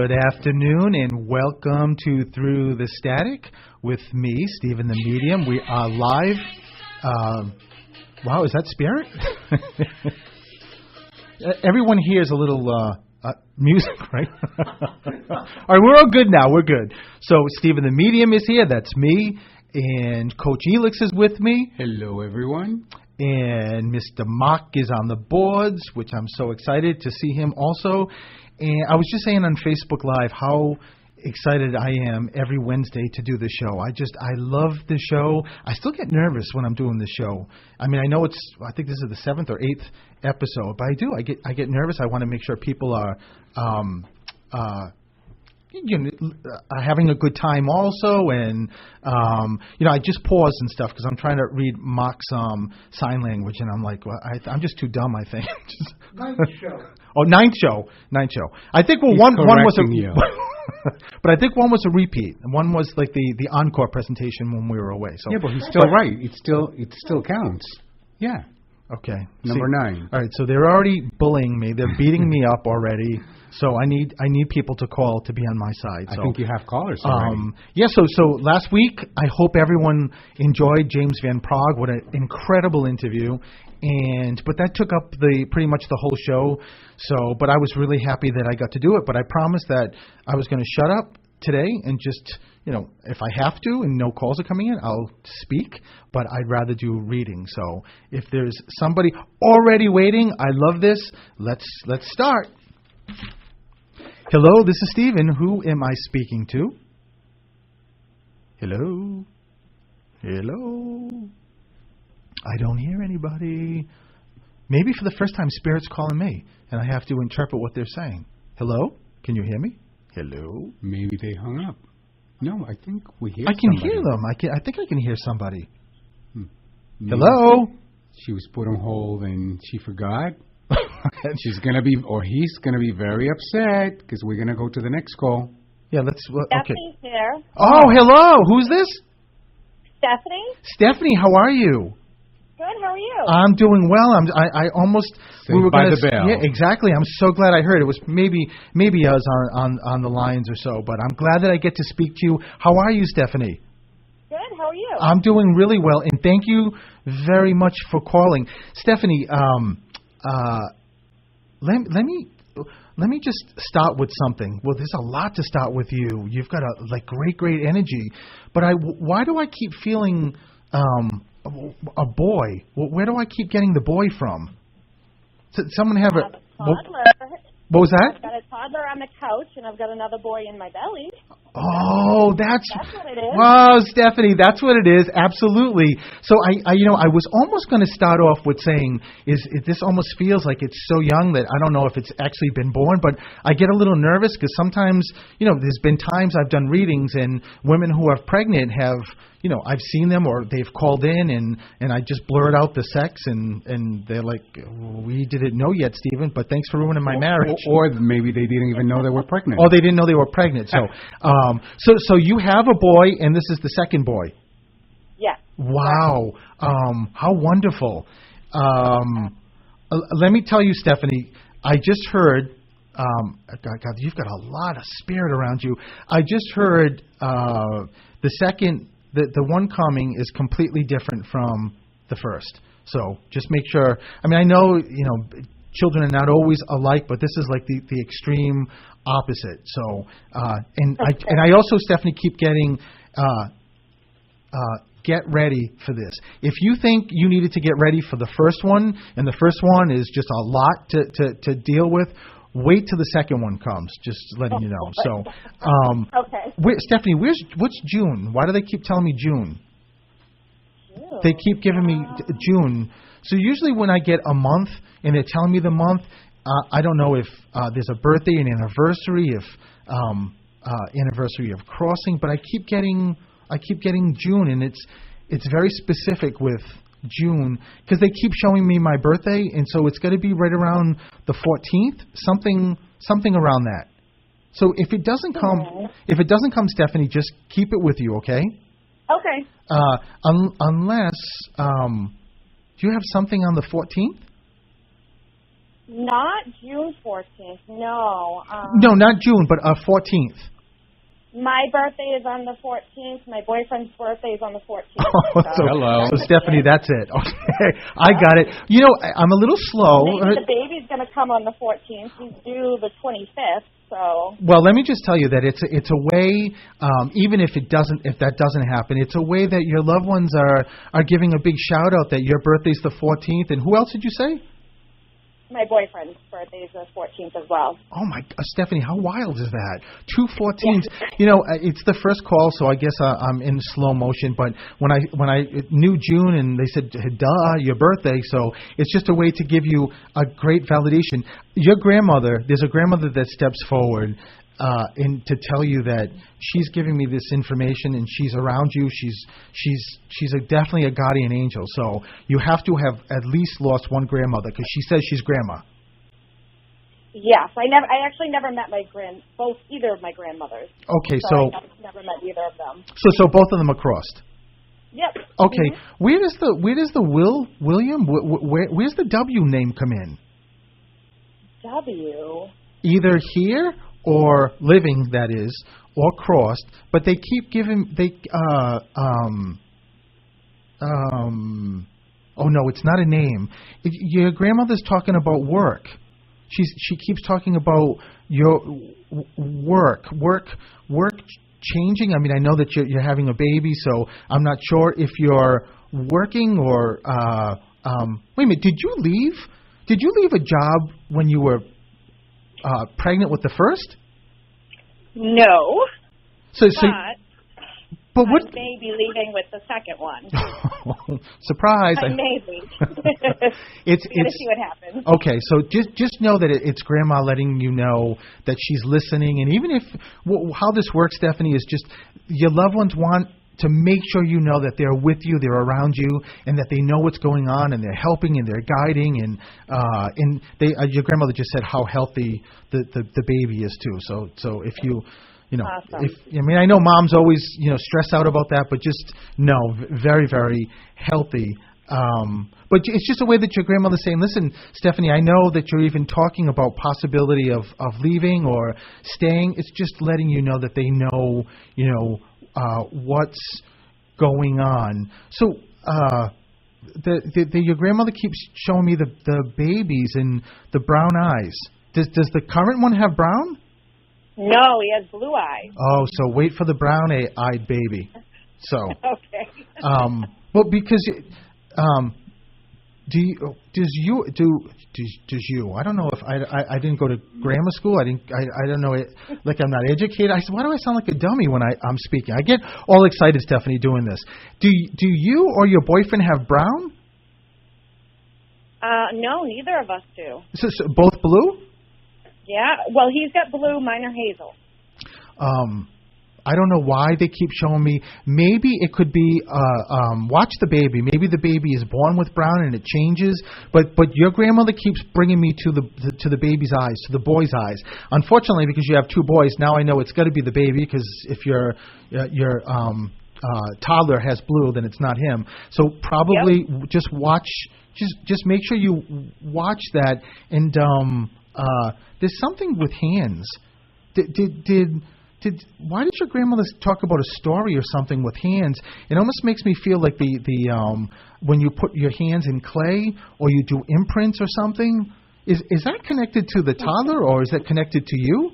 Good afternoon and welcome to Through the Static with me, Stephen the Medium. We are live. Wow, is that Spirit? Everyone hears a little music, right? All right, we're all good now. We're good. So Stephen the Medium is here. That's me. And Coach Elix is with me. Hello, everyone. And Mr. Mock is on the boards, which I'm so excited to see him also. And I was just saying on Facebook Live how excited I am every Wednesday to do the show. I love the show. I still get nervous when I'm doing the show. I mean, I think this is the 7th or 8th episode, but I get nervous. I want to make sure people are having a good time also, and I just pause and stuff because I'm trying to read Mock's sign language, and I'm like, well, I'm just too dumb, I think. Ninth show. Oh, ninth show. I think one was a, but I think one was a repeat, and one was like the encore presentation when we were away. So yeah, but he's still right. It still counts. Yeah. Okay. Number 9. All right, so they're already bullying me. They're beating me up already. So I need people to call to be on my side. I think you have callers already. Yeah, so last week, I hope everyone enjoyed James Van Praagh. What an incredible interview. But that took up pretty much the whole show. So, but I was really happy that I got to do it. But I promised that I was going to shut up today and just, if I have to and no calls are coming in, I'll speak, but I'd rather do reading. So if there's somebody already waiting, I love this. Let's start. Hello, this is Stephen. Who am I speaking to? Hello? I don't hear anybody. Maybe for the first time, Spirit's calling me, and I have to interpret what they're saying. Hello? Can you hear me? Hello? Maybe they hung up. No, I think we hear I can somebody. hear them. I think I can hear somebody. Hello? She was put on hold and she forgot. She's going to be, or he's going to be very upset because we're going to go to the next call. Yeah, okay. Stephanie's here. Oh, hello. Who's this? Stephanie? Stephanie, how are you? Good, how are you? I'm doing well. I almost Saved we were by the bell. Yeah, exactly. I'm so glad I heard it. Was maybe I was on the lines or so, but I'm glad that I get to speak to you. How are you, Stephanie? Good, how are you? I'm doing really well, and thank you very much for calling, Stephanie. Let me just start with something. Well, there's a lot to start with you. You've got great energy, but why do I keep feeling a boy? Where do I keep getting the boy from? Someone have a toddler. What was that? I've got a toddler on the couch, and I've got another boy in my belly. Oh, that's what it is. Wow, Stephanie, that's what it is. Absolutely. So I was almost going to start off with saying, this almost feels like it's so young that I don't know if it's actually been born, but I get a little nervous because sometimes, there's been times I've done readings and women who are pregnant have, I've seen them or they've called in and I just blurred out the sex and they're like, we didn't know yet, Stephen, but thanks for ruining my marriage. Or maybe they didn't even know they were pregnant. Oh, they didn't know they were pregnant. So, so you have a boy, and this is the second boy. Yeah. Wow. How wonderful. Let me tell you, Stephanie, I just heard. God, you've got a lot of spirit around you. I just heard the second. The one coming is completely different from the first. So just make sure. I mean, I know children are not always alike, but this is like the extreme opposite. So and I also, Stephanie, keep getting get ready for this. If you think you needed to get ready for the first one, and the first one is just a lot to deal with, wait till the second one comes. Just letting you know. So, okay. Stephanie, what's June? Why do they keep telling me June? They keep giving me June. So usually when I get a month and they're telling me the month, I don't know if there's a birthday, an anniversary, if anniversary of crossing, but I keep getting June, and it's very specific with June because they keep showing me my birthday, and so it's going to be right around the 14th, something around that. So if it doesn't come, Stephanie, just keep it with you, okay? Okay. Unless, do you have something on the 14th? Not June 14th, no. No, not June, but 14th. My birthday is on the 14th. My boyfriend's birthday is on the 14th. Hello. So, Stephanie, that's it. Okay, I got it. You know, I'm a little slow. Maybe the baby's going to come on the 14th. He's due the 25th. So. Well, let me just tell you that it's a way, even if that doesn't happen, it's a way that your loved ones are giving a big shout out that your birthday's the 14th. And who else did you say? My boyfriend's birthday is the 14th as well. Oh my, Stephanie, how wild is that? 2 14s. Yeah. You know, it's the first call, so I guess I'm in slow motion. But when I knew June and they said, "Duh, your birthday," so it's just a way to give you a great validation. Your grandmother, there's a grandmother that steps forward. And to tell you that she's giving me this information and she's around you, she's definitely a guardian angel. So you have to have at least lost one grandmother because she says she's grandma. Yes, I actually never met either of my grandmothers. Okay, so I never met either of them. So both of them are crossed. Yep. Okay, mm-hmm. Where does the William? Where's the W name come in? W. Either here or living, that is, or crossed, but they keep giving oh no, it's not a name. Your grandmother's talking about work. She keeps talking about your work changing. I mean, I know that you're having a baby, so I'm not sure if you're working or wait a minute, did you leave a job when you were pregnant with the first? No. But what? I may be leaving with the second one. Surprise! I may leave. It's see what happens. Okay, so just know that it's Grandma letting you know that she's listening, and even if how this works, Stephanie, is just your loved ones want to make sure you know that they're with you, they're around you, and that they know what's going on, and they're helping and they're guiding, and your grandmother just said how healthy the baby is too. So if you know, awesome. I know moms always stress out about that, but just no, very very healthy. But it's just a way that your grandmother's saying, listen, Stephanie, I know that you're even talking about possibility of leaving or staying. It's just letting you know that they know what's going on. So your grandmother keeps showing me the babies and the brown eyes. Does the current one have brown? No, he has blue eyes. Oh, so wait for the brown-eyed baby. So. Okay. Well, because does you? I don't know if I didn't go to grammar school. I don't know it. Like I'm not educated. I said, why do I sound like a dummy when I'm speaking? I get all excited, Stephanie, doing this. Do you or your boyfriend have brown? No, neither of us do. So both blue? Yeah. Well, he's got blue. Mine are hazel. I don't know why they keep showing me. Maybe it could be watch the baby. Maybe the baby is born with brown and it changes. But your grandmother keeps bringing me to the baby's eyes, to the boy's eyes. Unfortunately, because you have two boys, now I know it's got to be the baby. Because if your toddler has blue, then it's not him. So probably just watch. Just make sure you watch that. And there's something with hands. Why did your grandmother talk about a story or something with hands? It almost makes me feel like the when you put your hands in clay or you do imprints or something. Is that connected to the toddler or is that connected to you?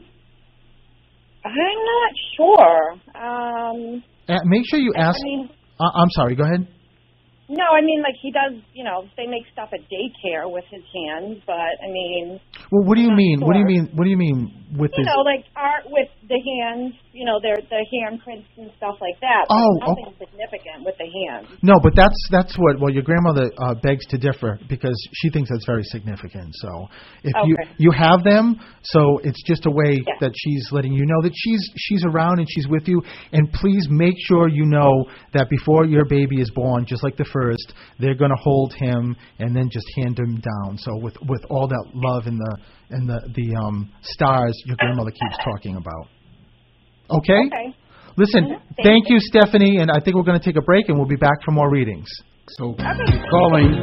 I'm not sure. Make sure you ask. I'm sorry. Go ahead. No, I mean, like he does, they make stuff at daycare with his hands, but I mean. Well, what do you mean? Sure. What do you mean with this? Like art with the hands, the handprints and stuff like that. Nothing significant with the hands. No, but that's what. Well, your grandmother begs to differ because she thinks that's very significant. So if you have them, so it's just a way that she's letting you know that she's around and she's with you. And please make sure you know that before your baby is born, just like the first, they're going to hold him and then just hand him down. So with all that love and the stars your grandmother keeps talking about. Okay? Listen, thank you, Stephanie, and I think we're going to take a break and we'll be back for more readings. So keep calling.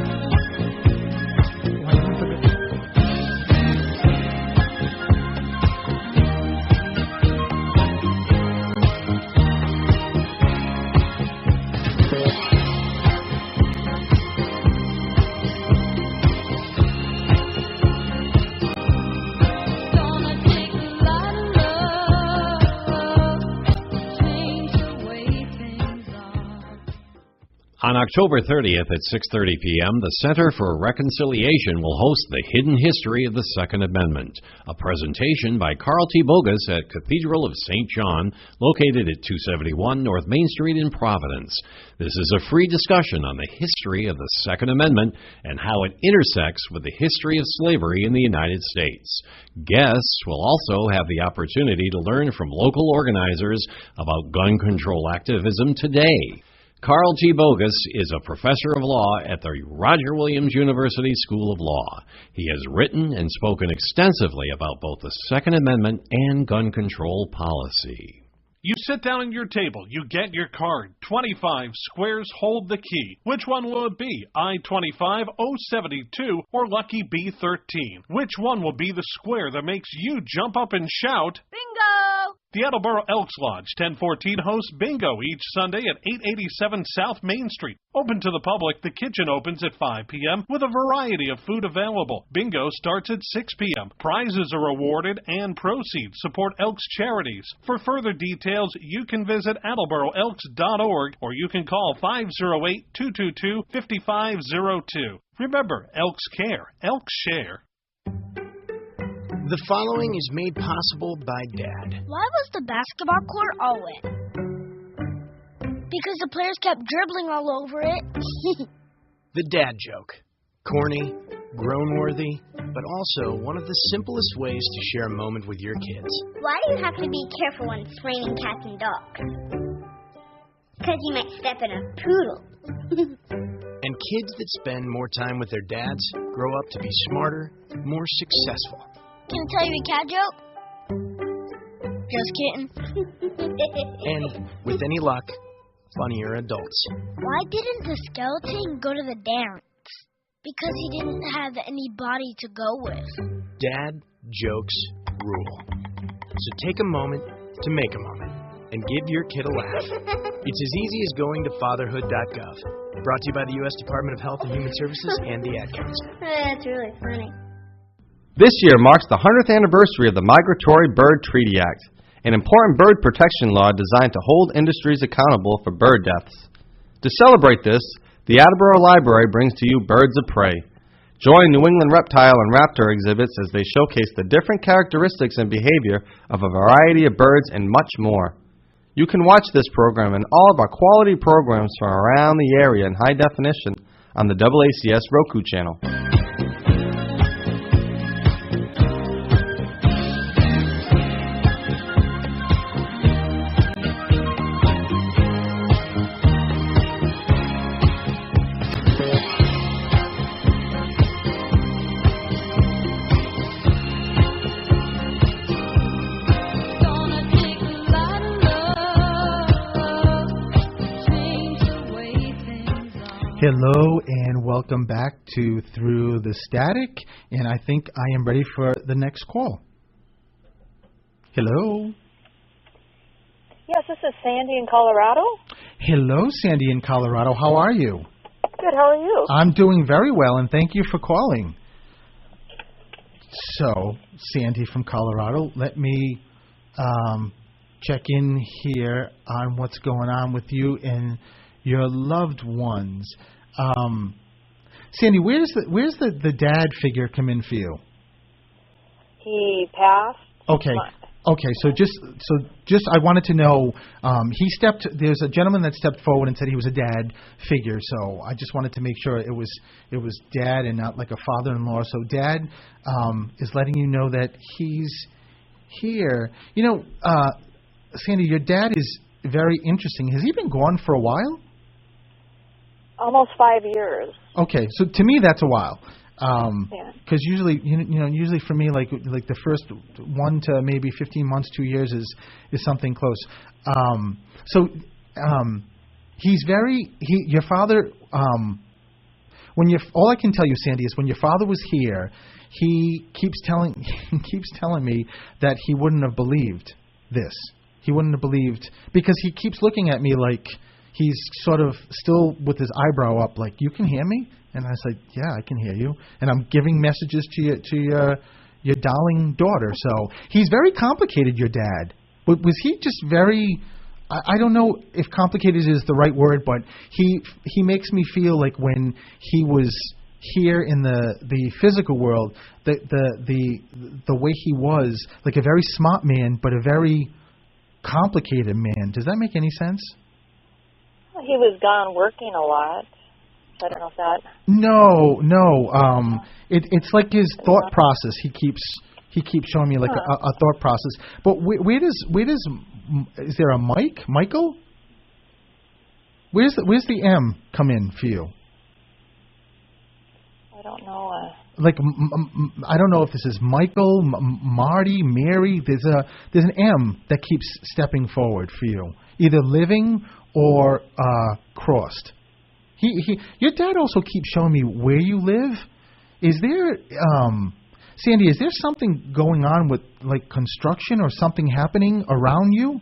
On October 30th at 6:30 p.m., the Center for Reconciliation will host The Hidden History of the Second Amendment, a presentation by Carl T. Bogus at Cathedral of St. John, located at 271 North Main Street in Providence. This is a free discussion on the history of the Second Amendment and how it intersects with the history of slavery in the United States. Guests will also have the opportunity to learn from local organizers about gun control activism today. Carl T. Bogus is a professor of law at the Roger Williams University School of Law. He has written and spoken extensively about both the Second Amendment and gun control policy. You sit down at your table, you get your card. 25 squares hold the key. Which one will it be? I-25, O-72, or Lucky B-13? Which one will be the square that makes you jump up and shout, Bingo! The Attleboro Elks Lodge 1014 hosts bingo each Sunday at 887 South Main Street. Open to the public, the kitchen opens at 5 p.m. with a variety of food available. Bingo starts at 6 p.m. Prizes are awarded and proceeds support Elks charities. For further details, you can visit attleboroelks.org or you can call 508-222-5502. Remember, Elks care, Elks share. The following is made possible by Dad. Why was the basketball court all wet? Because the players kept dribbling all over it. The dad joke. Corny, groan-worthy, but also one of the simplest ways to share a moment with your kids. Why do you have to be careful when it's raining cats and dogs? Because you might step in a poodle. And kids that spend more time with their dads grow up to be smarter, more successful. Can I tell you a cat joke? Just kidding. And, with any luck, funnier adults. Why didn't the skeleton go to the dance? Because he didn't have anybody to go with. Dad jokes rule. So take a moment to make a moment and give your kid a laugh. It's as easy as going to fatherhood.gov. Brought to you by the U.S. Department of Health and Human Services and the Ad Council. That's really funny. This year marks the 100th anniversary of the Migratory Bird Treaty Act, an important bird protection law designed to hold industries accountable for bird deaths. To celebrate this, the Attleboro Library brings to you Birds of Prey. Join New England reptile and raptor exhibits as they showcase the different characteristics and behavior of a variety of birds and much more. You can watch this program and all of our quality programs from around the area in high definition on the AACS Roku channel. Hello and welcome back to Through the Static, and I think I am ready for the next call. Hello? Yes, this is Sandy in Colorado. Hello, Sandy in Colorado. How are you? Good, how are you? I'm doing very well, and thank you for calling. So, Sandy from Colorado, let me check in here on what's going on with you and your loved ones. Sandy, where's the dad figure come in for you? He passed. Okay. So just I wanted to know. There's a gentleman that stepped forward and said he was a dad figure. So I just wanted to make sure it was dad and not like a father-in-law. So dad is letting you know that he's here. You know, Sandy, your dad is very interesting. Has he been gone for a while? Almost 5 years. Okay, so to me that's a while. Yeah. Because usually, usually for me, like the first 1 to maybe 15 months, 2 years is something close. He's your father. All I can tell you, Sandy, is when your father was here, he keeps telling me that he wouldn't have believed this. He wouldn't have believed, because he keeps looking at me like he's sort of still with his eyebrow up, like, you can hear me? And I said, yeah, I can hear you. And I'm giving messages to your darling daughter. So he's very complicated, your dad. Was he just very I don't know if complicated is the right word, but he makes me feel like when he was here in the physical world, the way he was, like a very smart man, but a very complicated man. Does that make any sense? Well, he was gone working a lot. I don't know if that. No. It's like his thought process. He keeps showing me like a thought process. But where does is there a Michael? Where's the M come in for you? I don't know. Like I don't know if this is Michael, Marty, Mary. There's an M that keeps stepping forward for you, either living or crossed. Your dad also keeps showing me where you live. Is there, Sandy? Is there something going on with like construction or something happening around you?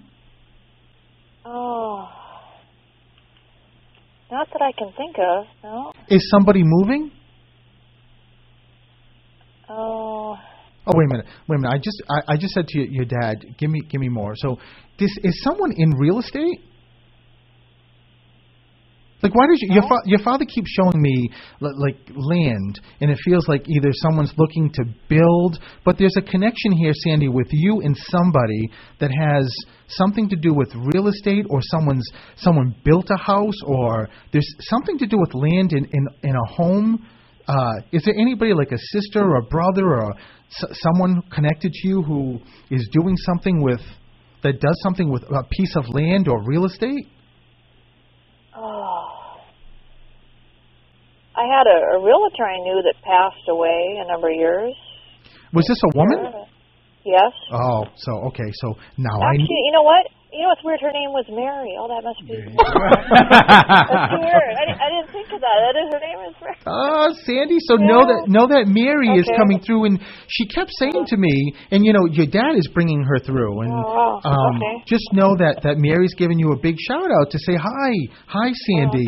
Oh, not that I can think of. No. Is somebody moving? Oh. Oh, wait a minute. I just said to your dad, give me more. So, is someone in real estate? Like, why does your father keeps showing me like land, and it feels like either someone's looking to build, but there's a connection here, Sandy, with you and somebody that has something to do with real estate, or someone built a house, or there's something to do with land in a home. Is there anybody like a sister or a brother or someone connected to you who is doing something that does something with a piece of land or real estate? Oh. I had a realtor I knew that passed away a number of years. Was this a woman? Yes. Oh, okay. So now actually, you know what? You know what's weird? Her name was Mary. Oh, that must be. That's weird. I didn't think of that. Her name is Mary. Oh, Sandy. So know that Mary is coming through, and she kept saying to me, and you know, your dad is bringing her through, and just know that Mary's giving you a big shout out to say hi, Sandy,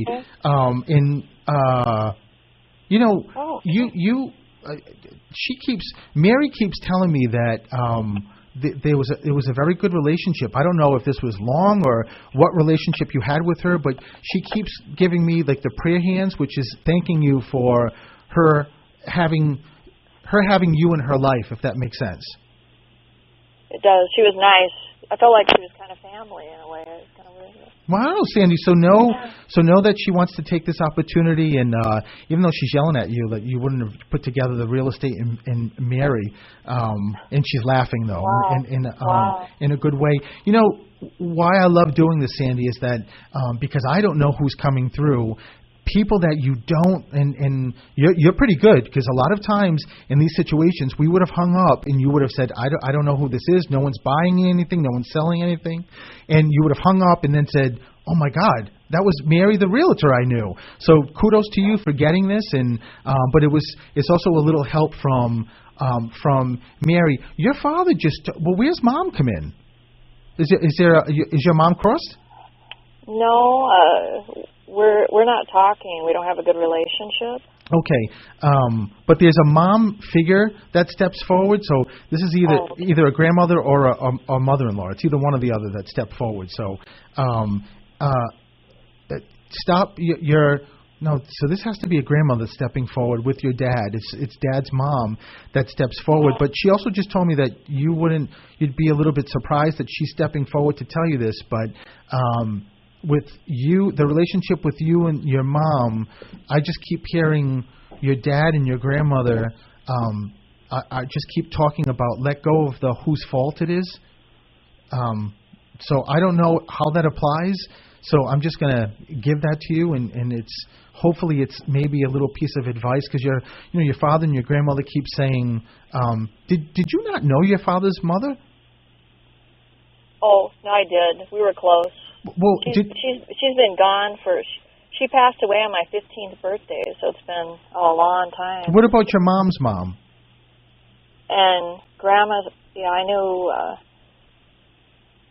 you know, Mary keeps telling me that there was a very good relationship. I don't know if this was long or what relationship you had with her, but she keeps giving me like the prayer hands, which is thanking you for her having you in her life, if that makes sense. It does. She was nice. I felt like she was kind of family in a way. It was kind of weird. Wow, Sandy. So know that she wants to take this opportunity, and even though she's yelling at you, that you wouldn't have put together the real estate in Mary, and she's laughing though, in a good way. You know why I love doing this, Sandy, is that because I don't know who's coming through. People that you don't, and you're pretty good, because a lot of times in these situations we would have hung up and you would have said, I don't know who this is, no one's buying anything, no one's selling anything, and you would have hung up and then said, oh my God, that was Mary the realtor I knew. So kudos to you for getting this, and but it's also a little help from Mary. Your father where's Mom come in? Is your mom crossed? No, we're not talking. We don't have a good relationship. Okay, but there's a mom figure that steps forward. So this is either a grandmother or a mother-in-law. It's either one or the other that step forward. So stop your. No, so this has to be a grandmother stepping forward with your dad. It's Dad's mom that steps forward. But she also just told me that you'd be a little bit surprised that she's stepping forward to tell you this. But with you, the relationship with you and your mom, I just keep hearing your dad and your grandmother. I just keep talking about let go of the whose fault it is. So I don't know how that applies. So I'm just going to give that to you, and hopefully it's maybe a little piece of advice, because your father and your grandmother keep saying, did you not know your father's mother? Oh, no, I did. We were close. Well, she's been gone she passed away on my 15th birthday, so it's been a long time. What about your mom's mom? And Grandma's, I knew.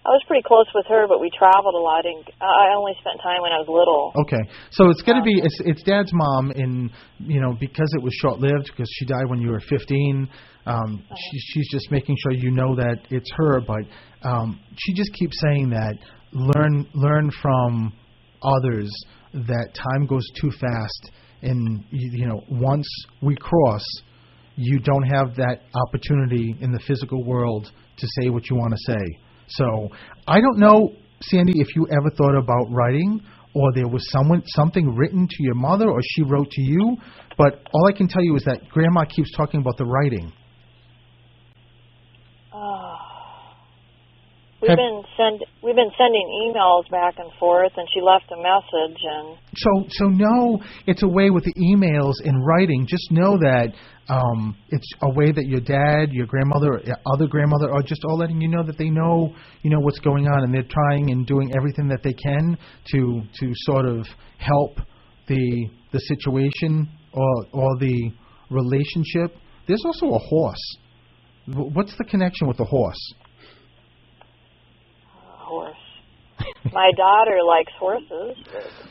I was pretty close with her, but we traveled a lot, and I only spent time when I was little. Okay, so it's going to be it's Dad's mom, and because it was short-lived, because she died when you were 15. She's just making sure you know that it's her, but she just keeps saying that learn from others that time goes too fast, and once we cross, you don't have that opportunity in the physical world to say what you want to say. So I don't know, Sandy, if you ever thought about writing, or there was something written to your mother, or she wrote to you, but all I can tell you is that Grandma keeps talking about the writing. We've been sending emails back and forth, and she left a message. And so no, it's a way with the emails and writing. Just know that it's a way that your dad, your grandmother, other grandmother are just all letting you know that they know what's going on, and they're trying and doing everything that they can to sort of help the situation or the relationship. There's also a horse. What's the connection with the horse? Horse. My daughter likes horses.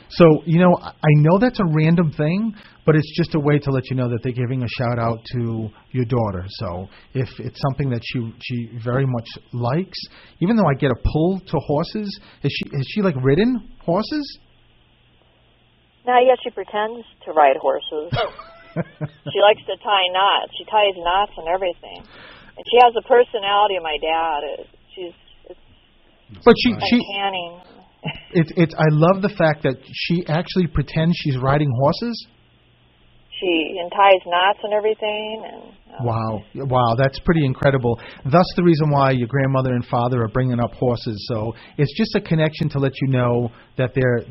So, I know that's a random thing, but it's just a way to let you know that they're giving a shout out to your daughter. So if it's something that she very much likes, even though I get a pull to horses, has she like ridden horses? Now, yes, she pretends to ride horses. She likes to tie knots. She ties knots and everything. And she has the personality of my dad. But canning. I love the fact that she actually pretends she's riding horses. She ties knots and everything. And Wow, that's pretty incredible. Thus, the reason why your grandmother and father are bringing up horses. So it's just a connection to let you know that they're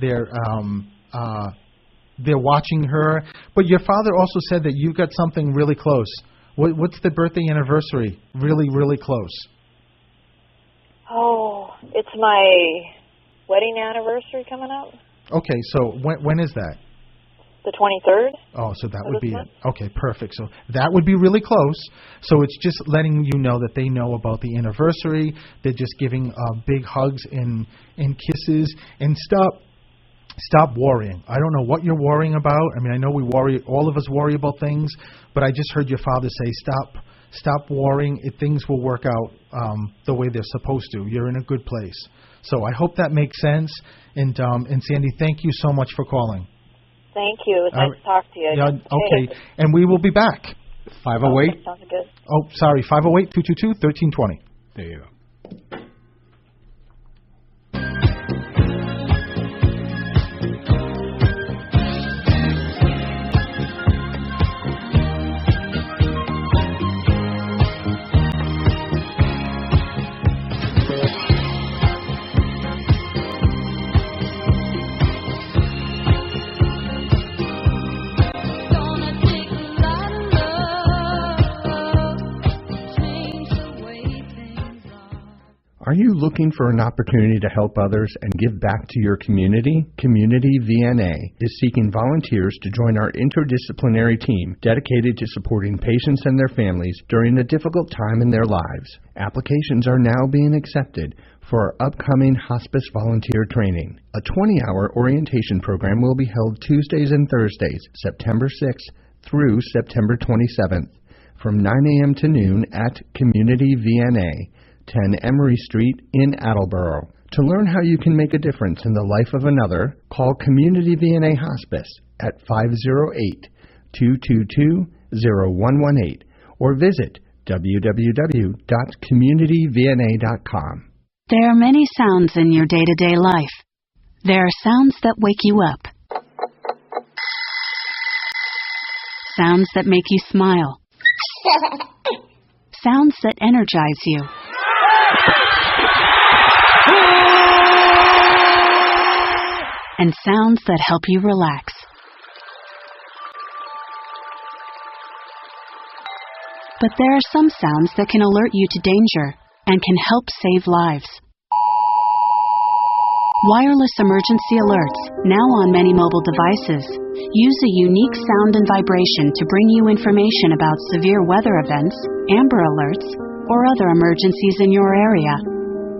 watching her. But your father also said that you've got something really close. What's the birthday anniversary? Really, really close. Oh, it's my wedding anniversary coming up. Okay, so when is that? The 23rd. Oh, so that would be it. Okay, perfect. So that would be really close. So it's just letting you know that they know about the anniversary. They're just giving big hugs and kisses. And stop worrying. I don't know what you're worrying about. I mean, I know all of us worry about things, but I just heard your father say, stop worrying. Things will work out the way they're supposed to. You're in a good place. So I hope that makes sense. And Sandy, thank you so much for calling. Thank you. It's nice to talk to you. Yeah, okay, and we will be back. 508. Okay, sounds good. Oh, sorry, 508-222-1320. There you go. Are you looking for an opportunity to help others and give back to your community? Community VNA is seeking volunteers to join our interdisciplinary team dedicated to supporting patients and their families during a difficult time in their lives. Applications are now being accepted for our upcoming hospice volunteer training. A 20-hour orientation program will be held Tuesdays and Thursdays, September 6th through September 27th, from 9 a.m. to noon at Community VNA, 10 Emery Street in Attleboro. To learn how you can make a difference in the life of another, call Community VNA Hospice at 508-222-0118 or visit www.communityvna.com. There are many sounds in your day-to-day life. There are sounds that wake you up. Sounds that make you smile. Sounds that energize you. And sounds that help you relax. But there are some sounds that can alert you to danger and can help save lives. Wireless emergency alerts, now on many mobile devices, use a unique sound and vibration to bring you information about severe weather events, Amber Alerts, or other emergencies in your area.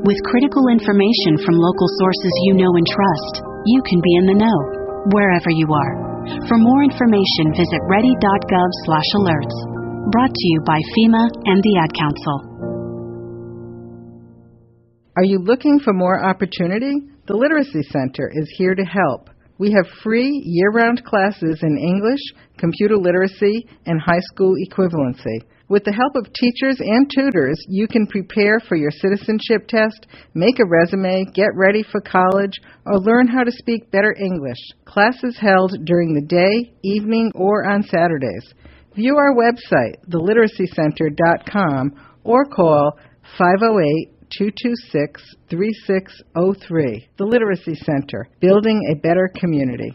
With critical information from local sources you know and trust, you can be in the know, wherever you are. For more information, visit ready.gov/alerts. Brought to you by FEMA and the Ad Council. Are you looking for more opportunity? The Literacy Center is here to help. We have free year-round classes in English, computer literacy, and high school equivalency. With the help of teachers and tutors, you can prepare for your citizenship test, make a resume, get ready for college, or learn how to speak better English. Classes held during the day, evening, or on Saturdays. View our website, theliteracycenter.com, or call 508-226-3603. The Literacy Center, building a better community.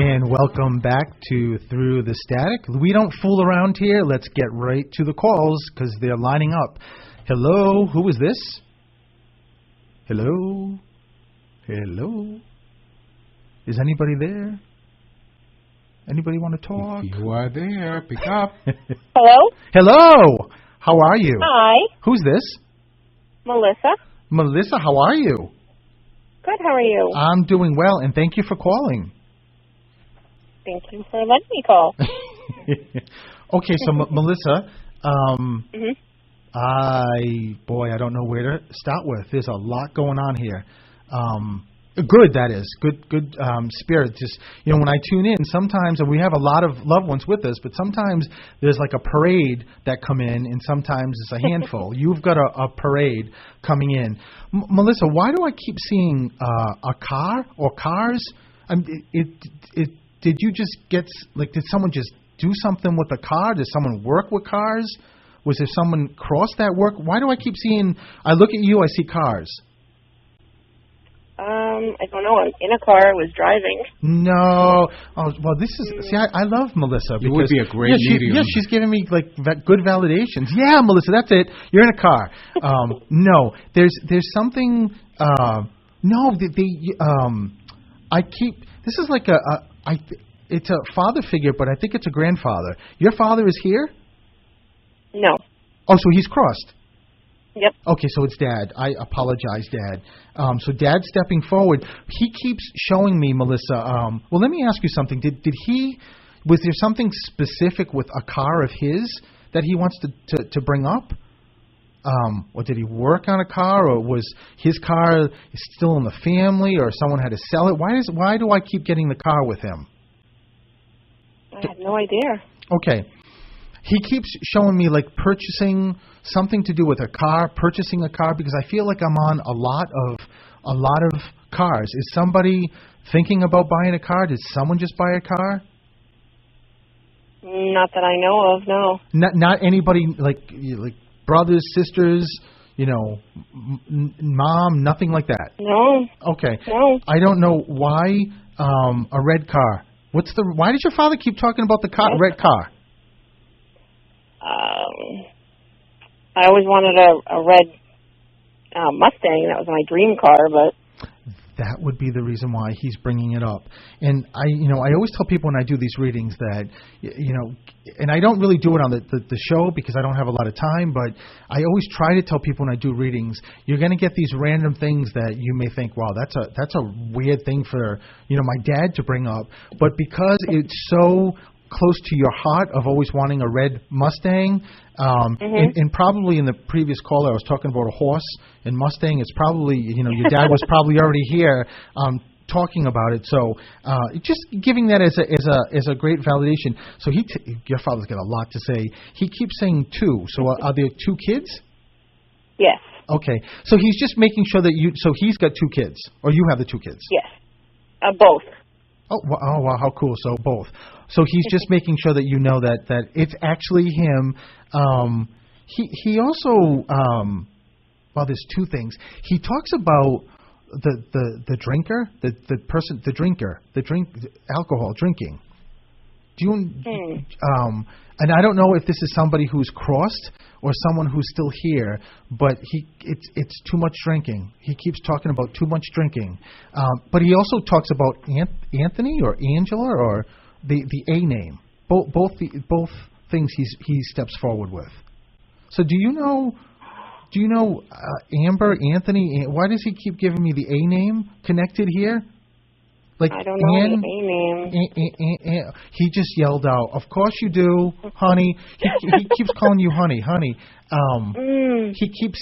And welcome back to Through the Static. We don't fool around here. Let's get right to the calls because they're lining up. Hello, who is this? Hello? Hello? Is anybody there? Anybody want to talk? If you are there, pick up. Hello? Hello! How are you? Hi. Who's this? Melissa. Melissa, how are you? Good, how are you? I'm doing well, and thank you for calling. Thank you for letting me call. Okay, so Melissa, I don't know where to start with. There's a lot going on here. Good, that is. Good spirit. Just, when I tune in, sometimes, and we have a lot of loved ones with us, but sometimes there's like a parade that come in, and sometimes it's a handful. You've got a parade coming in. Melissa, why do I keep seeing a car or cars? Did you just did someone just do something with a car? Did someone work with cars? Was there someone cross that work? Why do I keep seeing, I look at you, I see cars? I don't know. I'm in a car. I was driving. No. Oh, well, this is, see, I love Melissa. Because, you would be a great medium. Yeah, she's giving me, good validations. Yeah, Melissa, that's it. You're in a car. No, there's something, this is like it's a father figure, but I think it's a grandfather. Your father is here? No. Oh, so he's crossed? Yep. Okay, so it's Dad. I apologize, Dad. So Dad's stepping forward. He keeps showing me, Melissa. Well, let me ask you something. Was there something specific with a car of his that he wants to bring up? Or did he work on a car, or was his car still in the family, or someone had to sell it? Why do I keep getting the car with him? I have no idea. Okay. He keeps showing me purchasing something to do with purchasing a car, because I feel like I'm on a lot of cars. Is somebody thinking about buying a car? Did someone just buy a car? Not that I know of, no. Not anybody like brothers, sisters, mom, nothing like that. No. Okay. No. I don't know why a red car. Why did your father keep talking about the red car? I always wanted a red Mustang. That was my dream car, but that would be the reason why he's bringing it up. And I always tell people when I do these readings that, and I don't really do it on the show because I don't have a lot of time, but I always try to tell people when I do readings, you're going to get these random things that you may think, wow, that's a weird thing for, my dad to bring up. But because it's so close to your heart of always wanting a red Mustang, and probably in the previous call I was talking about a horse and Mustang. It's probably, your dad was probably already here talking about it. So just giving that as a great validation. So your father's got a lot to say. He keeps saying two. So are there two kids? Yes. Okay. So he's just making sure that so he's got two kids, or you have the two kids? Yes. Both. Oh, wow, how cool. So both. So he's just making sure that you know that it's actually him. He also, there's two things. He talks about the drinker, the alcohol drinking. June, and I don't know if this is somebody who's crossed or someone who's still here, but it's too much drinking. He keeps talking about too much drinking, but he also talks about Anthony or Angela or the A name. Both things he steps forward with. So do you know Amber, Anthony? Why does he keep giving me the A name connected here? Like I don't know the A name. He just yelled out, "Of course you do, honey." He keeps calling you honey. He keeps,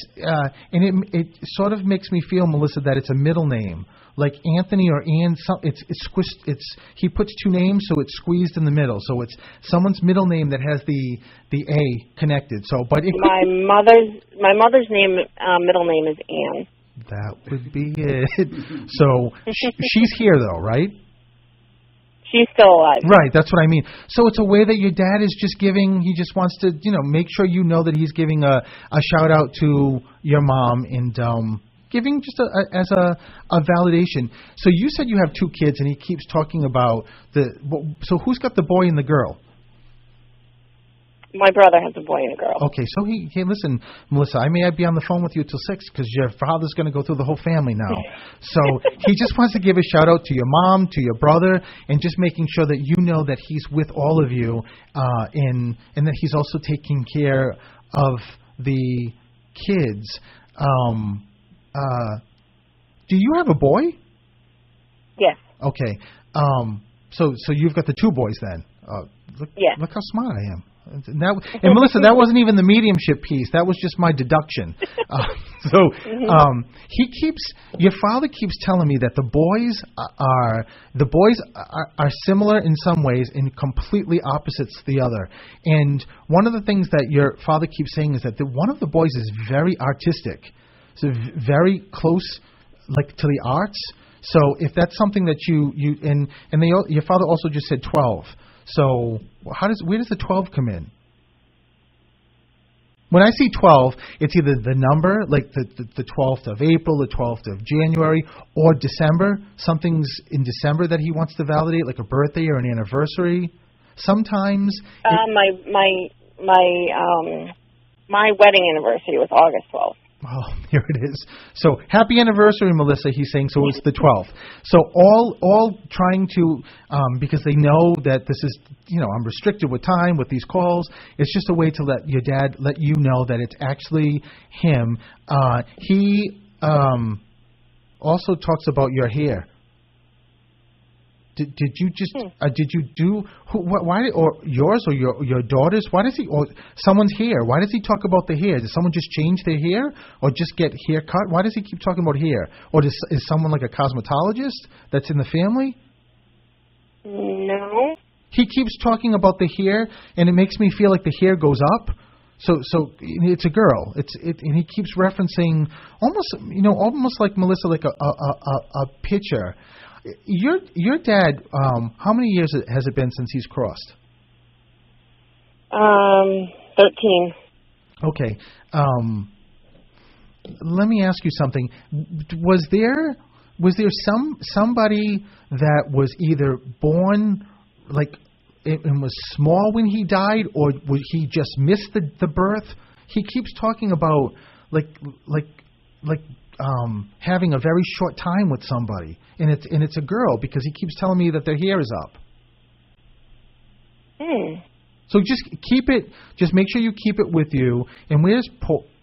and it sort of makes me feel, Melissa, that it's a middle name, like Anthony or Ann. It's squished. He puts two names, so it's squeezed in the middle. So it's someone's middle name that has the A connected. So, but my mother's name, middle name is Ann. That would be it. So she's here though, right? She's still alive. Right, that's what I mean. So it's a way that your dad is just giving, he just wants to, make sure you know that he's giving a shout out to your mom and giving just as a validation. So you said you have two kids and he keeps talking about so who's got the boy and the girl? My brother has a boy and a girl. Okay, so hey, listen, Melissa, I may be on the phone with you till 6 because your father's going to go through the whole family now. So he just wants to give a shout out to your mom, to your brother, and just making sure that you know that he's with all of you, and that he's also taking care of the kids. Do you have a boy? Yes. Okay. So you've got the two boys then. Look how smart I am. And Melissa, that wasn't even the mediumship piece. That was just my deduction. Your father keeps telling me that the boys are similar in some ways and completely opposites to the other. And one of the things that your father keeps saying is that one of the boys is very artistic, so very close, like to the arts. So if that's something that your father also just said 12. So where does the 12 come in? When I see 12, it's either the number, like the 12th of April, the 12th of January, or December. Something's in December that he wants to validate, like a birthday or an anniversary. Sometimes my wedding anniversary was August 12th. Oh, here it is. So happy anniversary, Melissa. He's saying so. It's the 12th. So all trying to because they know that this is I'm restricted with time with these calls. It's just a way to let your dad let you know that it's actually him. He also talks about your hair. Did you just did you do why or yours or your daughter's? Why does he or someone's hair? Why does he talk about the hair? Does someone just change their hair or just get hair cut? Why does he keep talking about hair? Or is someone like a cosmetologist that's in the family? No. He keeps talking about the hair, and it makes me feel like the hair goes up. So it's a girl. And he keeps referencing almost like Melissa, like a picture. Your dad, how many years has it been since he's crossed? 13. Okay. Let me ask you something. Was there somebody that was either born like and was small when he died, or would he just miss the birth? He keeps talking about like having a very short time with somebody, and it's a girl because he keeps telling me that their hair is up. So just make sure you keep it with you. And where's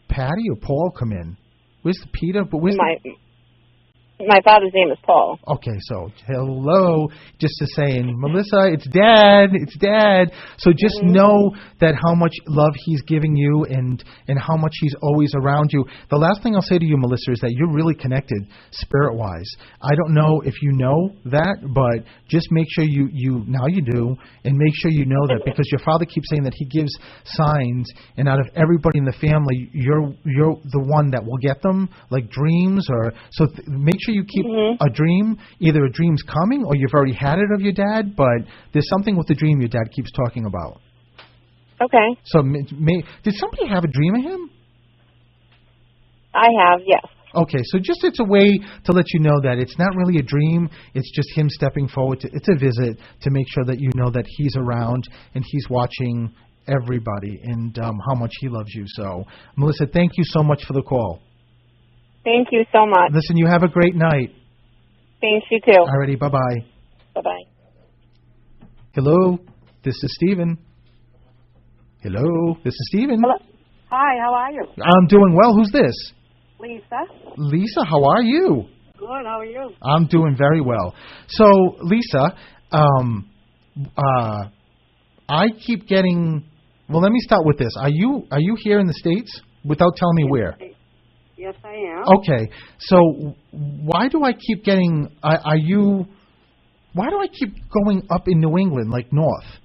Patty or Paul come in? Where's the Peter? But where's my father's name is Paul. Okay, so hello, just to saying, Melissa, it's Dad. So just know that how much love he's giving you and how much he's always around you. The last thing I'll say to you, Melissa, is that you're really connected spirit-wise. I don't know if you know that, but just make sure you now you do, and make sure you know that, because your father keeps saying that he gives signs, and out of everybody in the family, you're the one that will get them, like dreams make sure you keep a dream. Either a dream's coming or you've already had it of your dad, but there's something with the dream your dad keeps talking about. Okay. So did somebody have a dream of him? I have, yes. Okay, so just it's a way to let you know that it's not really a dream. It's just him stepping forward. It's a visit to make sure that you know that he's around and he's watching everybody and how much he loves you. So, Melissa, thank you so much for the call. Thank you so much. Listen, you have a great night. Thanks, you too. Alrighty, bye-bye. Bye-bye. Hello, this is Steven. Hello, this is Steven. Hello. Hi, how are you? I'm doing well. Who's this? Lisa. Lisa, how are you? Good, how are you? I'm doing very well. So, Lisa, I keep getting... Well, let me start with this. Are you here in the States without telling me where? Yes, I am. Okay. So, why do I keep getting... Why do I keep going up in New England, like north,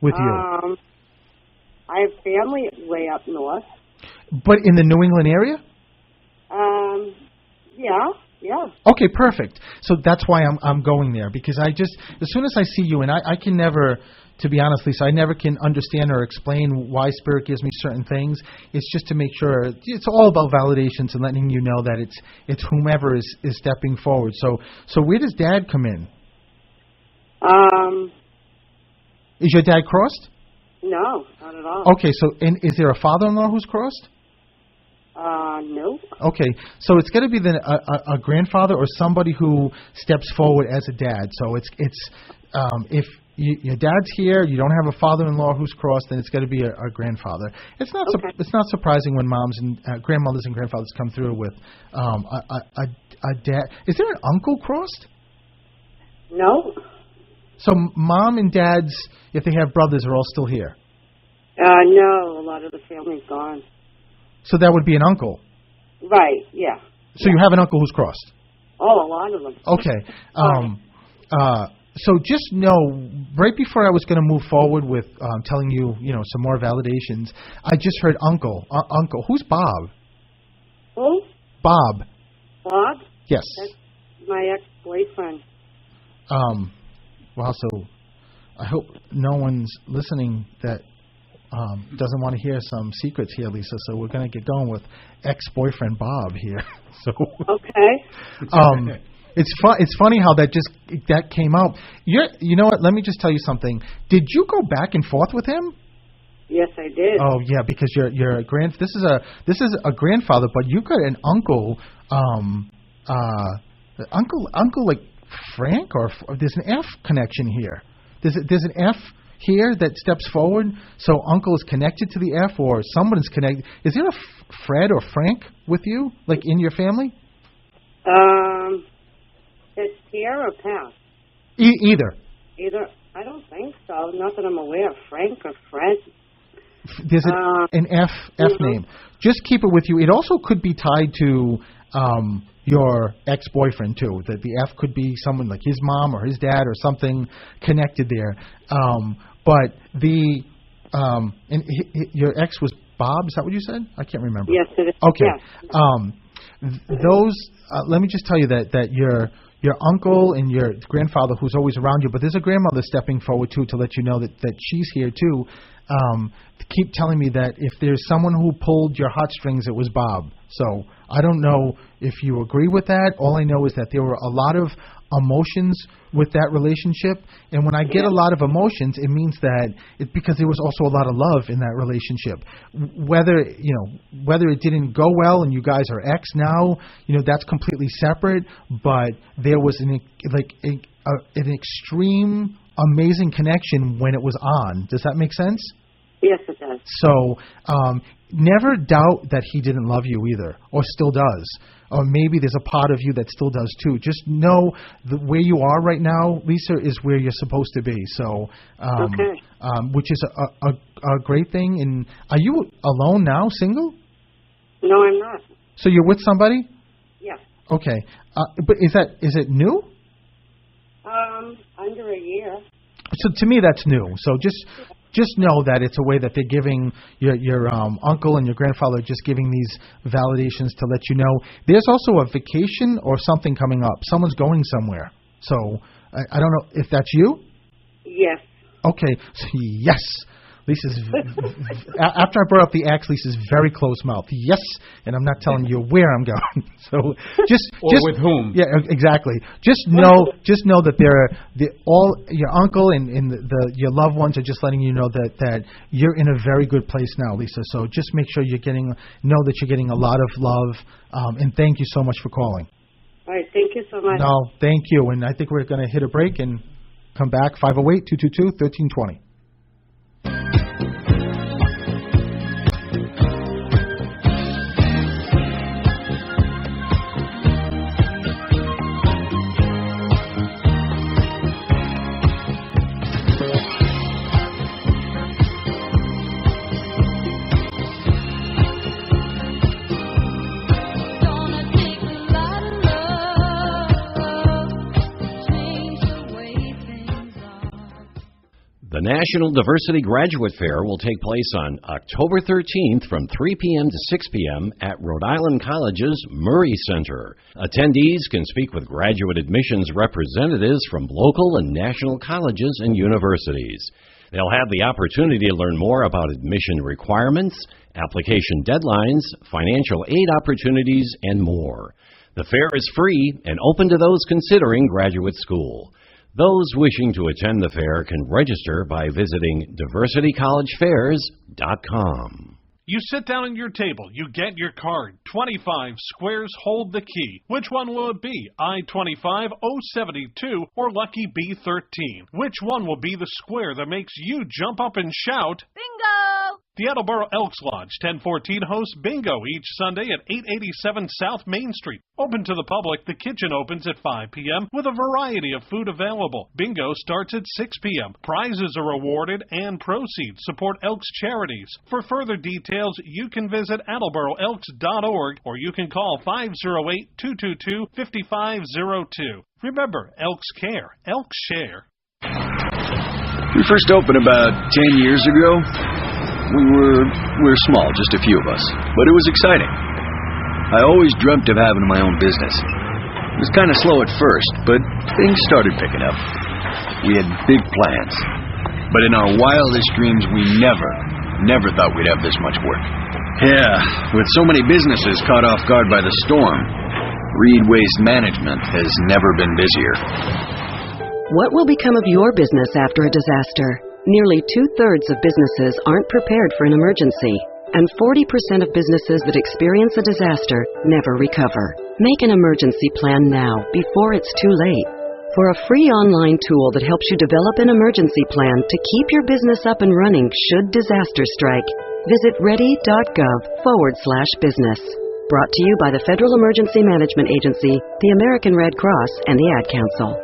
with you? I have family way up north. But in the New England area? Yeah. Okay, perfect. So that's why I'm going there, because I just, as soon as I see you, and I can never, to be honest, Lisa, I never can understand or explain why Spirit gives me certain things. It's just to make sure, it's all about validations and letting you know that it's whomever is stepping forward. So where does Dad come in? Is your dad crossed? No, not at all. Okay, so and is there a father-in-law who's crossed? No. Okay, so it's going to be a grandfather or somebody who steps forward as a dad. So it's if your dad's here, you don't have a father-in-law who's crossed, then it's going to be a grandfather. It's not it's not surprising when moms and grandmothers and grandfathers come through with a dad. Is there an uncle crossed? No. So mom and dads, if they have brothers, are all still here? No, a lot of the family's gone. So that would be an uncle? Right, yeah. So you have an uncle who's crossed? Oh, a lot of them. Okay. So just know, right before I was going to move forward with telling you, some more validations, I just heard uncle. Uncle. Who's Bob? Who? Bob. Bob? Yes. That's my ex-boyfriend. Wow, so I hope no one's listening that doesn't want to hear some secrets here, Lisa. So we're going to get going with ex-boyfriend Bob here. So okay. It's funny how that came out. You know what? Let me just tell you something. Did you go back and forth with him? Yes, I did. Oh yeah, because you're a this is a grandfather, but you got an uncle, uncle like Frank, or there's an F connection here. There's an F here that steps forward, so uncle is connected to the F, or someone is connected. Is there a Fred or Frank with you, like in your family? It's here or past? Either. Either. I don't think so. Not that I'm aware of. Frank or Fred. There's an F name. Just keep it with you. It also could be tied to your ex-boyfriend too. That the F could be someone like his mom or his dad or something connected there. But your ex was Bob. Is that what you said? I can't remember. Yes, it is. Okay. Yes. Those. Let me just tell you that your uncle and your grandfather, who's always around you, but there's a grandmother stepping forward too to let you know that she's here too. Keep telling me that if there's someone who pulled your heartstrings, it was Bob. So I don't know if you agree with that. All I know is that there were a lot of emotions with that relationship, and when I get a lot of emotions, it means that it's because there was also a lot of love in that relationship. Whether it didn't go well and you guys are ex now, that's completely separate. But there was an extreme, amazing connection when it was on. Does that make sense? Yes, it does. So never doubt that he didn't love you either, or still does. Or maybe there's a part of you that still does too. Just know that where you are right now, Lisa, is where you're supposed to be. So, which is a great thing. And are you alone now, single? No, I'm not. So you're with somebody? Yes. Okay. But is it new? Under a year. So to me, that's new. So just know that it's a way that they're giving your uncle and your grandfather just giving these validations to let you know. There's also a vacation or something coming up. Someone's going somewhere. So I don't know if that's you? Yes. Okay. So yes. Lisa's after I brought up the X, Lisa's very close mouth. Yes, and I'm not telling you where I'm going. So just with whom? Yeah, exactly. Just know that all your uncle and your loved ones are just letting you know that you're in a very good place now, Lisa. So just make sure you're getting a lot of love, and thank you so much for calling. All right, thank you so much. No, thank you. And I think we're going to hit a break and come back. 508-222-1320. The National Diversity Graduate Fair will take place on October 13th from 3 p.m. to 6 p.m. at Rhode Island College's Murray Center. Attendees can speak with graduate admissions representatives from local and national colleges and universities. They'll have the opportunity to learn more about admission requirements, application deadlines, financial aid opportunities, and more. The fair is free and open to those considering graduate school. Those wishing to attend the fair can register by visiting diversitycollegefairs.com. You sit down at your table, you get your card. 25 squares hold the key. Which one will it be? I-25, O72, or Lucky B13? Which one will be the square that makes you jump up and shout, Bingo! The Attleboro Elks Lodge 1014 hosts bingo each Sunday at 887 South Main Street. Open to the public, the kitchen opens at 5 p.m. with a variety of food available. Bingo starts at 6 p.m. Prizes are awarded and proceeds support Elks charities. For further details, you can visit attleboroelks.org or you can call 508-222-5502. Remember, Elks care. Elks share. We first opened about 10 years ago. We were small, just a few of us, but it was exciting. I always dreamt of having my own business. It was kind of slow at first, but things started picking up. We had big plans, but in our wildest dreams, we never thought we'd have this much work. Yeah, with so many businesses caught off guard by the storm, Reed Waste Management has never been busier. What will become of your business after a disaster? Nearly 2/3 of businesses aren't prepared for an emergency, and 40% of businesses that experience a disaster never recover. Make an emergency plan now, before it's too late. For a free online tool that helps you develop an emergency plan to keep your business up and running should disaster strike, visit ready.gov/business. Brought to you by the Federal Emergency Management Agency, the American Red Cross, and the Ad Council.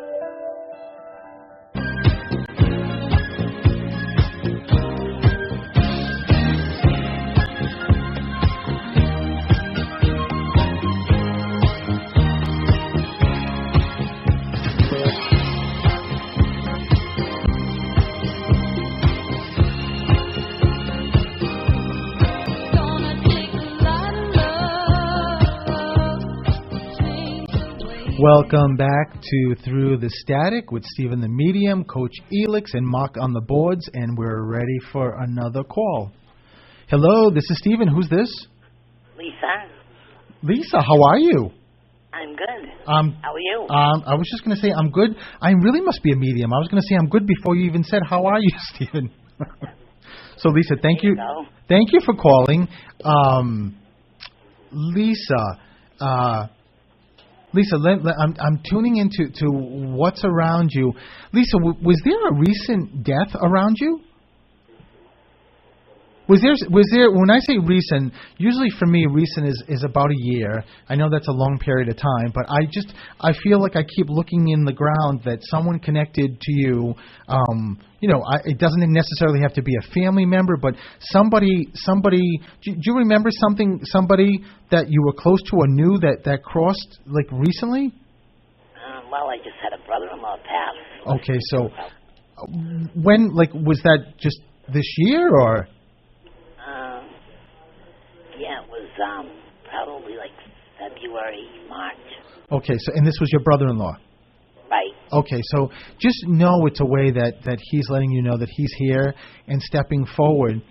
Welcome back to Through the Static with Stephen the Medium, Coach Elix, and Mark on the boards, and we're ready for another call. Hello, this is Stephen. Who's this? Lisa. Lisa, how are you? I'm good. How are you? I was just going to say I'm good. I really must be a medium. I was going to say I'm good before you even said how are you, Stephen. So, Lisa, thank you. Thank you for calling. Lisa, I'm tuning into what's around you. Lisa, was there a recent death around you? Was there? When I say recent, usually for me, recent is about a year. I know that's a long period of time, but I feel like I keep looking in the ground that someone connected to you. It doesn't necessarily have to be a family member, but somebody. Do you remember somebody that you were close to or knew that crossed like recently? Well, I just had a brother-in-law pass. Okay, so when was that just this year or? Yeah, it was probably like February, March. Okay, so and this was your brother-in-law? Right. Okay, so just know it's a way that he's letting you know that he's here and stepping forward.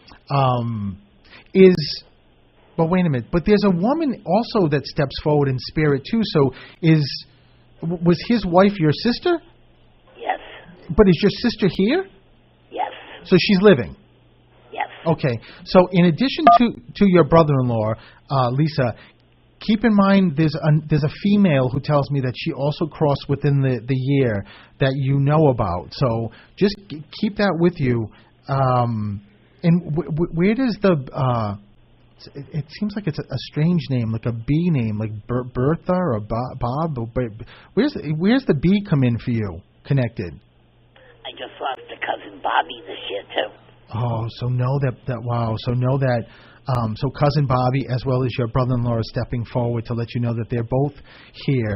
But wait a minute. But there's a woman also that steps forward in spirit too. So was his wife your sister? Yes. But is your sister here? Yes. So she's living? Yes. Okay. So in addition to your brother-in-law, Lisa, keep in mind there's a female who tells me that she also crossed within the year that you know about. So just keep that with you. And where does the... it seems like it's a strange name, like a B name, like Bertha or Bob. Where's the B come in for you connected? I just lost a cousin Bobby this year, too. Oh, so know that wow. So know that... so cousin Bobby, as well as your brother-in-law, are stepping forward to let you know that they're both here.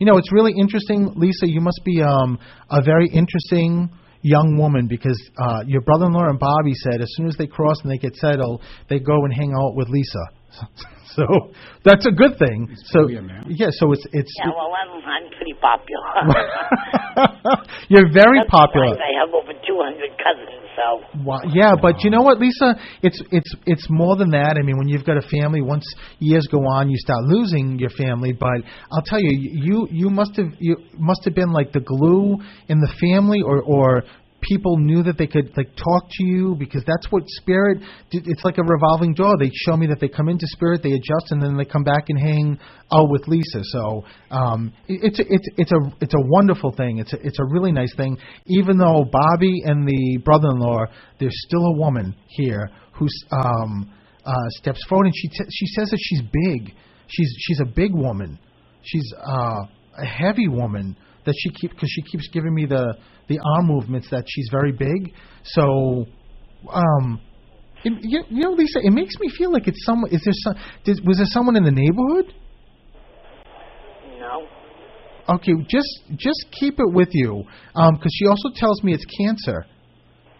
It's really interesting, Lisa. You must be a very interesting young woman because your brother-in-law and Bobby said as soon as they cross and they get settled, they go and hang out with Lisa. So that's a good thing. So yeah, so it's yeah. Well, I'm pretty popular. You're very popular. I have over 200 cousins. So. Wow. Yeah, but you know what, Lisa? It's more than that. I mean, when you've got a family, once years go on, you start losing your family. But I'll tell you, you must have been like the glue in the family, or people knew that they could like talk to you, because that's what spirit. It's like a revolving door. They show me that they come into spirit, they adjust, and then they come back and hang out with Lisa. So it's a wonderful thing. It's a really nice thing. Even though Bobby and the brother-in-law, there's still a woman here who steps forward, and she says that she's big. She's a big woman. She's a heavy woman. That because she keeps giving me the arm movements that she's very big. So, Lisa, it makes me feel like it's someone. Was there someone in the neighborhood? No. Okay, just keep it with you, because she also tells me it's cancer.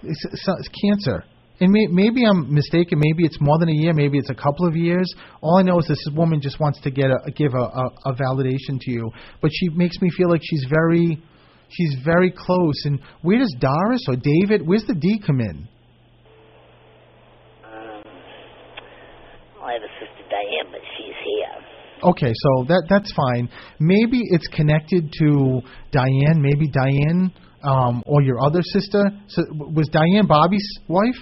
It's cancer. And maybe I'm mistaken. Maybe it's more than a year. Maybe it's a couple of years. All I know is this woman just wants to give a validation to you. But she makes me feel like she's very close. And where does Doris or David? Where's the D come in? I have a sister Diane, but she's here. Okay, so that's fine. Maybe it's connected to Diane. Maybe Diane or your other sister. So was Diane Bobby's wife?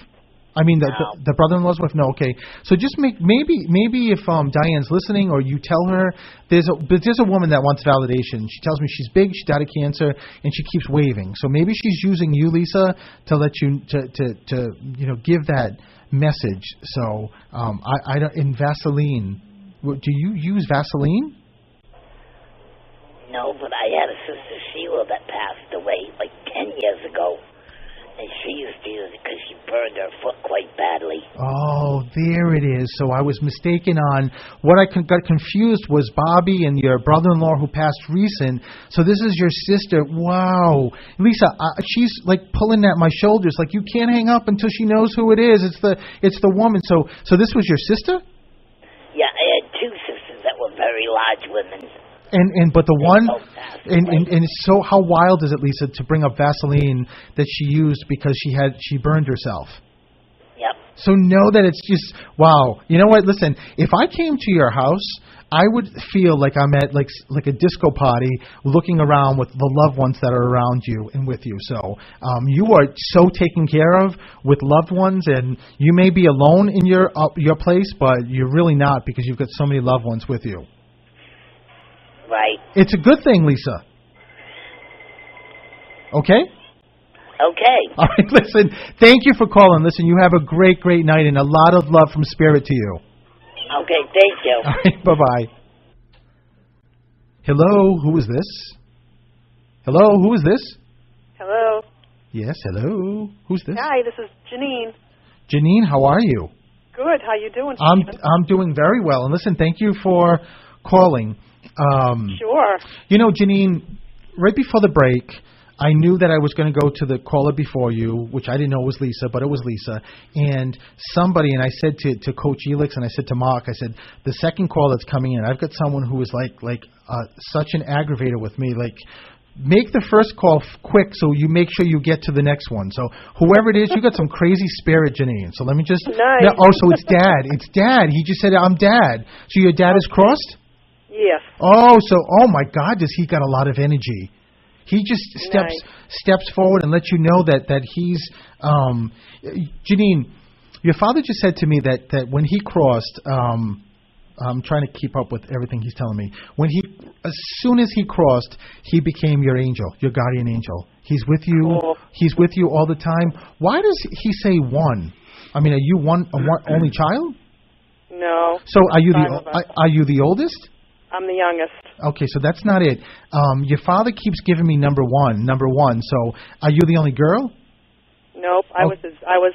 I mean, the brother-in-law's wife? No, okay. So just maybe if Diane's listening, or you tell her, there's a woman that wants validation. She tells me she's big, she died of cancer, and she keeps waving. So maybe she's using you, Lisa, to let you to give that message. So I don't, in Vaseline, do you use Vaseline? No, but I had a sister Sheila that passed away like 10 years ago. And she used to use it because she burned her foot quite badly. Oh, there it is. So I was mistaken on what I got confused was Bobby and your brother-in-law who passed recent. So this is your sister. Wow. Lisa, she's like pulling at my shoulders like you can't hang up until she knows who it is. It's the woman. So this was your sister? Yeah, I had two sisters that were very large women. But the one, and so how wild is it, Lisa, to bring up Vaseline that she used because she burned herself? Yep. So know that it's just, wow. You know what? Listen, if I came to your house, I would feel like I'm at like a disco party looking around with the loved ones that are around you and with you. So you are so taken care of with loved ones, and you may be alone in your place, but you're really not, because you've got so many loved ones with you. Right. It's a good thing, Lisa. Okay? Okay. All right, listen, thank you for calling. Listen, you have a great, great night, and a lot of love from Spirit to you. Okay, thank you. All right, bye-bye. Hello, who is this? Hello, who is this? Hello. Yes, hello. Who's this? Hi, this is Janine. Janine, how are you? Good. How you doing, Stephen? I'm doing very well. And listen, thank you for calling. Sure. You know, Janine, right before the break, I knew that I was going to go to the caller before you, which I didn't know was Lisa, but it was Lisa. And I said to Coach Elix, and I said to Mark, I said, the second call that's coming in, I've got someone who is like such an aggravator with me. Like, make the first call quick so you make sure you get to the next one. So whoever it is, you got some crazy spirit, Janine. So let me just... Nice. So it's Dad. It's Dad. He just said, I'm Dad. So your dad is crossed? Yes. Oh, my God, does he got a lot of energy. He just steps forward and lets you know that he's... Janine, your father just said to me that when he crossed... I'm trying to keep up with everything he's telling me. As soon as he crossed, he became your angel, your guardian angel. He's with you. Cool. He's with you all the time. Why does he say one? I mean, are you one only child? No. So are you the oldest? I'm the youngest. Okay, so that's not it. Your father keeps giving me number one. So are you the only girl? Nope. I was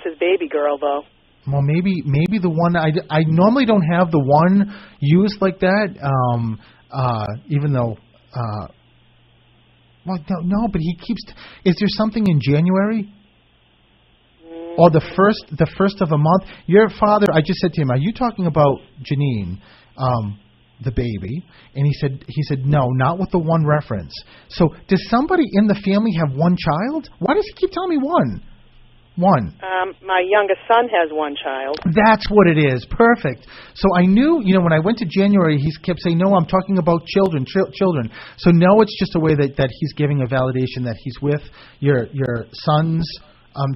his baby girl though. Well, maybe the one I normally don't have the one used like that. Even though, no, but he keeps. Is there something in January? Or the first of a month? Your father, I just said to him, "Are you talking about Janine, the baby?" And he said, "No, not with the one reference." So, does somebody in the family have one child? Why does he keep telling me one? One. My youngest son has one child. That's what it is. Perfect. So I knew, when I went to January, he kept saying, "No, I'm talking about children." So no, it's just a way that he's giving a validation that he's with your son's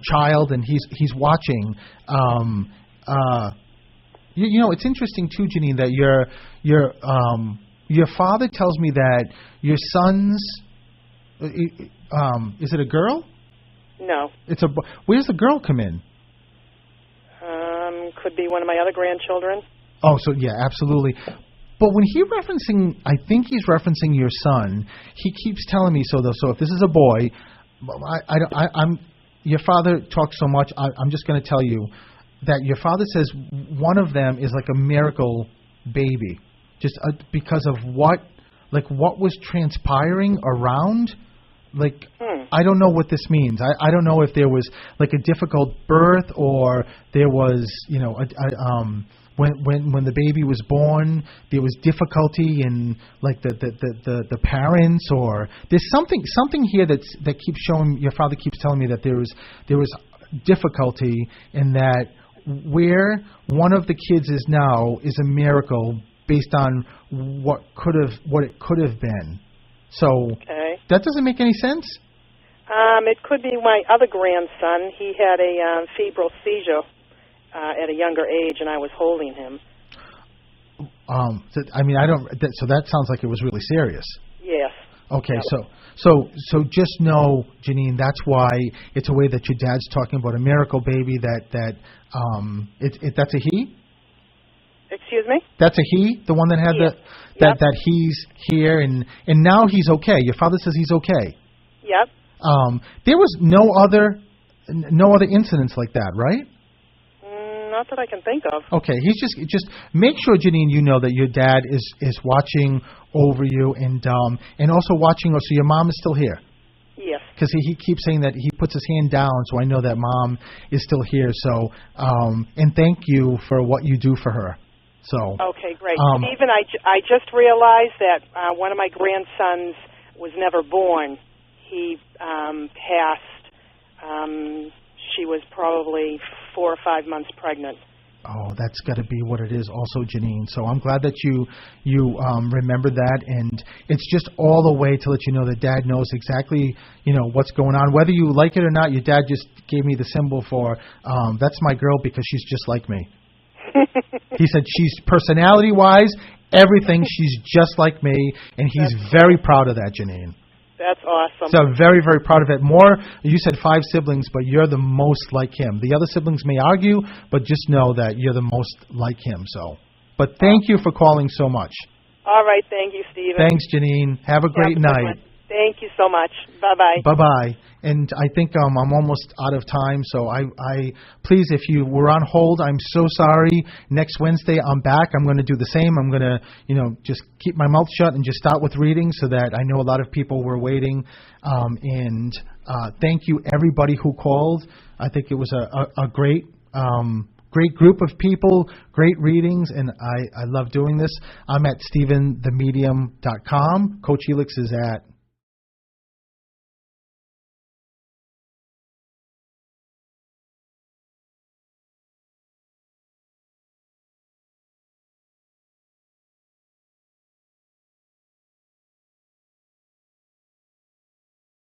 child and he's watching. It's interesting too, Janine, that your father tells me that your son's is it a girl? No. Where's the girl come in? Could be one of my other grandchildren. Oh, so yeah, absolutely. But when I think he's referencing your son. He keeps telling me so though. So if this is a boy, your father talks so much. I'm just going to tell you that your father says one of them is like a miracle baby, just because of what was transpiring around. I don't know what this means. I don't know if there was like a difficult birth or there was, when the baby was born, there was difficulty in like the parents, or there's something here that keeps showing. Your father keeps telling me that there was difficulty in that where one of the kids is now is a miracle based on what it could have been. So that doesn't make any sense? It could be my other grandson. He had a febrile seizure at a younger age, and I was holding him. So that sounds like it was really serious. Yes. Okay, so just know, Janine, that's why it's a way that your dad's talking about a miracle baby. That's a he. Excuse me? That's a he, the one that had that he's here and now he's okay. Your father says he's okay. Yep. There was no other incidents like that, right? Not that I can think of. Okay, he's just make sure, Janine, you know that your dad is watching over you and also watching. So your mom is still here. Yes. Because he keeps saying that he puts his hand down, so I know that mom is still here. So and thank you for what you do for her. So okay, great. Stephen, I just realized that one of my grandsons was never born. He passed. She was probably 4 or 5 months pregnant. Oh, that's got to be what it is also, Janine. So I'm glad that you remember that, and it's just all the way to let you know that Dad knows exactly, what's going on. Whether you like it or not, your dad just gave me the symbol for, that's my girl because she's just like me. He said she's personality-wise, everything, she's just like me, and he's very proud of that, Janine. That's awesome. So I'm very, very proud of it. You said 5 siblings, but you're the most like him. The other siblings may argue, but just know that you're the most like him. So, but thank you for calling so much. All right, thank you, Stephen. Thanks, Janine. Have a great night. Thank you so much. Bye-bye. Bye-bye. And I think I'm almost out of time, so I please, if you were on hold, I'm so sorry. Next Wednesday, I'm back. I'm going to do the same. I'm going to, just keep my mouth shut and just start with reading so that I know a lot of people were waiting. Thank you, everybody who called. I think it was a great great group of people, great readings, and I love doing this. I'm at StephenTheMedium.com. Coach Helix is at